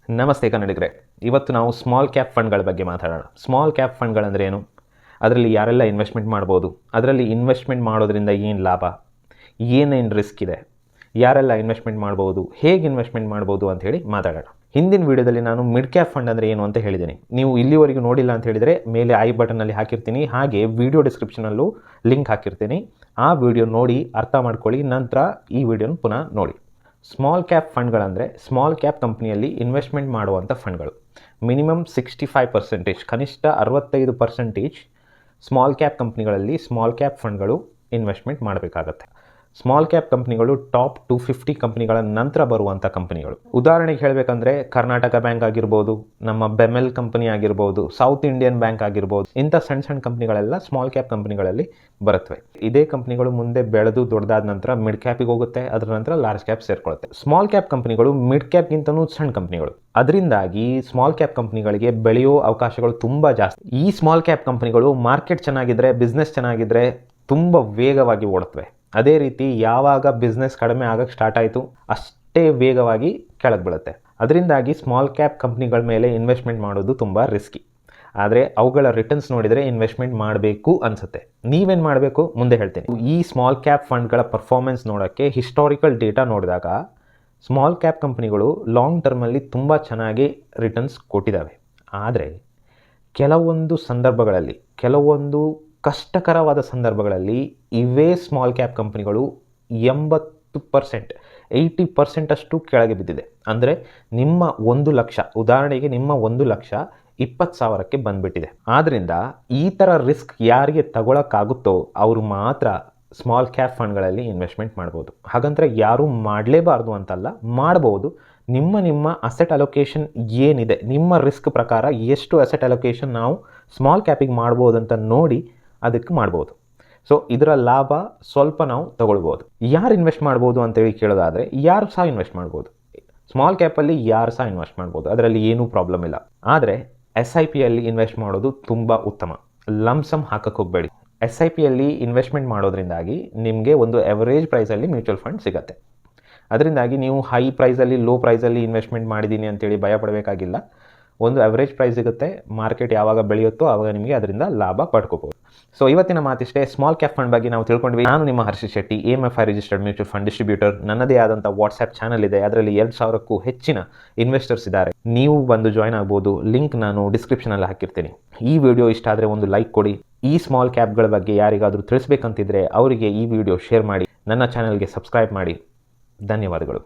ನಮಸ್ತೆ ಕನ್ನಡಿಗರೇ, ಇವತ್ತು ನಾವು ಸ್ಮಾಲ್ ಕ್ಯಾಪ್ ಫಂಡ್ಗಳ ಬಗ್ಗೆ ಮಾತಾಡೋಣ. ಸ್ಮಾಲ್ ಕ್ಯಾಪ್ ಫಂಡ್ಗಳಂದ್ರೆ ಏನು, ಅದರಲ್ಲಿ ಯಾರೆಲ್ಲ ಇನ್ವೆಸ್ಟ್ಮೆಂಟ್ ಮಾಡ್ಬೋದು, ಅದರಲ್ಲಿ ಇನ್ವೆಸ್ಟ್ಮೆಂಟ್ ಮಾಡೋದ್ರಿಂದ ಏನು ಲಾಭ, ಏನೇನು ರಿಸ್ಕ್ ಇದೆ, ಯಾರೆಲ್ಲ ಇನ್ವೆಸ್ಟ್ಮೆಂಟ್ ಮಾಡ್ಬೋದು, ಹೇಗೆ ಇನ್ವೆಸ್ಟ್ಮೆಂಟ್ ಮಾಡ್ಬೋದು ಅಂತ ಹೇಳಿ ಮಾತಾಡೋಣ. ಹಿಂದಿನ ವೀಡಿಯೋದಲ್ಲಿ ನಾನು ಮಿಡ್ ಕ್ಯಾಪ್ ಫಂಡ್ ಅಂದರೆ ಏನು ಅಂತ ಹೇಳಿದ್ದೀನಿ. ನೀವು ಇಲ್ಲಿವರೆಗೂ ನೋಡಿಲ್ಲ ಅಂತ ಹೇಳಿದರೆ ಮೇಲೆ ಐ ಬಟನ್ನಲ್ಲಿ ಹಾಕಿರ್ತೀನಿ, ಹಾಗೆ ವಿಡಿಯೋ ಡಿಸ್ಕ್ರಿಪ್ಷನಲ್ಲೂ ಲಿಂಕ್ ಹಾಕಿರ್ತೀನಿ. ಆ ವಿಡಿಯೋ ನೋಡಿ ಅರ್ಥ ಮಾಡ್ಕೊಳ್ಳಿ, ನಂತರ ಈ ವಿಡಿಯೋನ ಪುನಃ ನೋಡಿ. ಸ್ಮಾಲ್ ಕ್ಯಾಪ್ ಫಂಡ್ಗಳಂದರೆ ಸ್ಮಾಲ್ ಕ್ಯಾಪ್ ಕಂಪ್ನಿಯಲ್ಲಿ ಇನ್ವೆಸ್ಟ್ಮೆಂಟ್ ಮಾಡುವಂಥ ಫಂಡ್ಗಳು. ಮಿನಿಮಮ್ 65%, ಕನಿಷ್ಠ 65% ಸ್ಮಾಲ್ ಕ್ಯಾಪ್ ಕಂಪ್ನಿಗಳಲ್ಲಿ ಸ್ಮಾಲ್ ಕ್ಯಾಪ್ ಫಂಡ್ಗಳು ಇನ್ವೆಸ್ಟ್ಮೆಂಟ್ ಮಾಡಬೇಕಾಗತ್ತೆ. ಸ್ಮಾಲ್ ಕ್ಯಾಪ್ ಕಂಪ್ನಿಗಳು ಟಾಪ್ 250 ಕಂಪ್ನಿಗಳ ನಂತರ ಬರುವಂಥ ಕಂಪ್ನಿಗಳು. ಉದಾಹರಣೆಗೆ ಹೇಳಬೇಕಂದ್ರೆ ಕರ್ನಾಟಕ ಬ್ಯಾಂಕ್ ಆಗಿರ್ಬೋದು, ನಮ್ಮ ಬೆಮೆಲ್ ಕಂಪನಿ ಆಗಿರ್ಬೋದು, ಸೌತ್ ಇಂಡಿಯನ್ ಬ್ಯಾಂಕ್ ಆಗಿರ್ಬೋದು, ಇಂಥ ಸಣ್ಣ ಕಂಪ್ನಿಗಳೆಲ್ಲ ಸ್ಮಾಲ್ ಕ್ಯಾಪ್ ಕಂಪ್ನಿಗಳಲ್ಲಿ ಬರುತ್ತವೆ. ಇದೇ ಕಂಪ್ನಿಗಳು ಮುಂದೆ ಬೆಳೆದು ದೊಡ್ಡದಾದ ನಂತರ ಮಿಡ್ ಕ್ಯಾಪಿಗೆ ಹೋಗುತ್ತೆ, ಅದರ ನಂತರ ಲಾರ್ಜ್ ಕ್ಯಾಪ್ ಸೇರ್ಕೊಳ್ಳುತ್ತೆ. ಸ್ಮಾಲ್ ಕ್ಯಾಪ್ ಕಂಪ್ನಿಗಳು ಮಿಡ್ ಕ್ಯಾಪ್ಗಿಂತನೂ ಸಣ್ಣ ಕಂಪ್ನಿಗಳು. ಅದರಿಂದಾಗಿ ಸ್ಮಾಲ್ ಕ್ಯಾಪ್ ಕಂಪ್ನಿಗಳಿಗೆ ಬೆಳೆಯೋ ಅವಕಾಶಗಳು ತುಂಬ ಜಾಸ್ತಿ. ಈ ಸ್ಮಾಲ್ ಕ್ಯಾಪ್ ಕಂಪ್ನಿಗಳು ಮಾರ್ಕೆಟ್ ಚೆನ್ನಾಗಿದ್ರೆ, ಬಿಸ್ನೆಸ್ ಚೆನ್ನಾಗಿದ್ರೆ ತುಂಬ ವೇಗವಾಗಿ ಓಡುತ್ತವೆ. ಅದೇ ರೀತಿ ಯಾವಾಗ ಬಿಸ್ನೆಸ್ ಕಡಿಮೆ ಆಗಕ್ಕೆ ಸ್ಟಾರ್ಟ್ ಆಯಿತು ಅಷ್ಟೇ ವೇಗವಾಗಿ ಕೆಳಗೆ ಬೀಳುತ್ತೆ. ಅದರಿಂದಾಗಿ ಸ್ಮಾಲ್ ಕ್ಯಾಪ್ ಕಂಪ್ನಿಗಳ ಮೇಲೆ ಇನ್ವೆಸ್ಟ್ಮೆಂಟ್ ಮಾಡೋದು ತುಂಬ ರಿಸ್ಕಿ. ಆದರೆ ಅವುಗಳ ರಿಟರ್ನ್ಸ್ ನೋಡಿದರೆ ಇನ್ವೆಸ್ಟ್ಮೆಂಟ್ ಮಾಡಬೇಕು ಅನಿಸುತ್ತೆ. ನೀವೇನು ಮಾಡಬೇಕು ಮುಂದೆ ಹೇಳ್ತೀನಿ. ಈ ಸ್ಮಾಲ್ ಕ್ಯಾಪ್ ಫಂಡ್ಗಳ ಪರ್ಫಾರ್ಮೆನ್ಸ್ ನೋಡೋಕ್ಕೆ ಹಿಸ್ಟಾರಿಕಲ್ ಡೇಟಾ ನೋಡಿದಾಗ ಸ್ಮಾಲ್ ಕ್ಯಾಪ್ ಕಂಪ್ನಿಗಳು ಲಾಂಗ್ ಟರ್ಮಲ್ಲಿ ತುಂಬ ಚೆನ್ನಾಗಿ ರಿಟರ್ನ್ಸ್ ಕೊಟ್ಟಿದ್ದಾವೆ. ಆದರೆ ಕೆಲವೊಂದು ಸಂದರ್ಭಗಳಲ್ಲಿ, ಕೆಲವೊಂದು ಕಷ್ಟಕರವಾದ ಸಂದರ್ಭಗಳಲ್ಲಿ ಇವೇ ಸ್ಮಾಲ್ ಕ್ಯಾಪ್ ಕಂಪ್ನಿಗಳು 80%, 80% ಅಷ್ಟು ಕೆಳಗೆ ಬಿದ್ದಿದೆ. ಅಂದರೆ ನಿಮ್ಮ 1 ಲಕ್ಷ, ಉದಾಹರಣೆಗೆ ನಿಮ್ಮ 1 ಲಕ್ಷ 20,000ಕ್ಕೆ ಬಂದುಬಿಟ್ಟಿದೆ. ಆದ್ದರಿಂದ ಈ ಥರ ರಿಸ್ಕ್ ಯಾರಿಗೆ ತಗೊಳಕ್ಕಾಗುತ್ತೋ ಅವರು ಮಾತ್ರ ಸ್ಮಾಲ್ ಕ್ಯಾಪ್ ಫಂಡ್ಗಳಲ್ಲಿ ಇನ್ವೆಸ್ಟ್ಮೆಂಟ್ ಮಾಡ್ಬೋದು. ಹಾಗಂದ್ರೆ ಯಾರೂ ಮಾಡಲೇಬಾರ್ದು ಅಂತಲ್ಲ, ಮಾಡ್ಬೋದು. ನಿಮ್ಮ ಅಸೆಟ್ ಅಲೋಕೇಶನ್ ಏನಿದೆ, ನಿಮ್ಮ ರಿಸ್ಕ್ ಪ್ರಕಾರ ಎಷ್ಟು ಅಸೆಟ್ ಅಲೋಕೇಶನ್ ನಾವು ಸ್ಮಾಲ್ ಕ್ಯಾಪಿಗೆ ಮಾಡ್ಬೋದು ಅಂತ ನೋಡಿ ಅದಕ್ಕೆ ಮಾಡ್ಬೋದು. ಸೊ ಇದರ ಲಾಭ ಸ್ವಲ್ಪ ನಾವು ತಗೊಳ್ಬೋದು. ಯಾರು ಇನ್ವೆಸ್ಟ್ ಮಾಡ್ಬೋದು ಅಂತೇಳಿ ಕೇಳೋದಾದರೆ ಯಾರು ಸಹ ಇನ್ವೆಸ್ಟ್ ಮಾಡ್ಬೋದು. ಸ್ಮಾಲ್ ಕ್ಯಾಪಲ್ಲಿ ಯಾರು ಸಹ ಇನ್ವೆಸ್ಟ್ ಮಾಡ್ಬೋದು, ಅದರಲ್ಲಿ ಏನೂ ಪ್ರಾಬ್ಲಮ್ ಇಲ್ಲ. ಆದರೆ SIPಯಲ್ಲಿ ಇನ್ವೆಸ್ಟ್ ಮಾಡೋದು ತುಂಬ ಉತ್ತಮ. ಲಂಪ್ಸಮ್ ಹಾಕಕ್ಕೆ ಹೋಗಬೇಡಿ. SIPಯಲ್ಲಿ ಇನ್ವೆಸ್ಟ್ಮೆಂಟ್ ಮಾಡೋದ್ರಿಂದಾಗಿ ನಿಮಗೆ ಒಂದು ಎವರೇಜ್ ಪ್ರೈಸಲ್ಲಿ ಮ್ಯೂಚುವಲ್ ಫಂಡ್ ಸಿಗುತ್ತೆ. ಅದರಿಂದಾಗಿ ನೀವು ಹೈ ಪ್ರೈಸಲ್ಲಿ, ಲೋ ಪ್ರೈಸಲ್ಲಿ ಇನ್ವೆಸ್ಟ್ಮೆಂಟ್ ಮಾಡಿದ್ದೀನಿ ಅಂತೇಳಿ ಭಯ ಪಡಬೇಕಾಗಿಲ್ಲ. ಒಂದು ಅವರೇಜ್ ಪ್ರೈಸ್ ಸಿಗುತ್ತೆ. ಮಾರ್ಕೆಟ್ ಯಾವಾಗ ಬೆಳೆಯುತ್ತೋ ಆವಾಗ ನಿಮಗೆ ಅದರಿಂದ ಲಾಭ ಪಡ್ಕೋಬಹುದು. ಸೊ ಇವತ್ತಿನ ಮಾತಿಷ್ಟೇ. ಸ್ಮಾಲ್ ಕ್ಯಾಪ್ ಫಂಡ್ ಬಗ್ಗೆ ನಾವು ತಿಳ್ಕೊಂಡ್ವಿ. ನಾನು ನಿಮ್ಮ Harshit Shetty, AMFI registered mutual fund distributor. ನನ್ನದೇ ಆದಂಥ ವಾಟ್ಸ್ಆ್ಯಪ್ ಚಾನಲ್ ಇದೆ, ಅದರಲ್ಲಿ 2,000ಕ್ಕೂ ಹೆಚ್ಚಿನ ಇನ್ವೆಸ್ಟರ್ಸ್ ಇದ್ದಾರೆ. ನೀವು ಬಂದು ಜಾಯ್ನ್ ಆಗ್ಬೋದು. ಲಿಂಕ್ ನಾನು ಡಿಸ್ಕ್ರಿಪ್ಷನಲ್ಲಿ ಹಾಕಿರ್ತೀನಿ. ಈ ವಿಡಿಯೋ ಇಷ್ಟ ಆದರೆ ಒಂದು ಲೈಕ್ ಕೊಡಿ. ಈ ಸ್ಮಾಲ್ ಕ್ಯಾಪ್ಗಳ ಬಗ್ಗೆ ಯಾರಿಗಾದರೂ ತಿಳಿಸ್ಬೇಕಂತಿದ್ರೆ ಅವರಿಗೆ ಈ ವಿಡಿಯೋ ಶೇರ್ ಮಾಡಿ. ನನ್ನ ಚಾನಲ್ಗೆ ಸಬ್ಸ್ಕ್ರೈಬ್ ಮಾಡಿ. ಧನ್ಯವಾದಗಳು.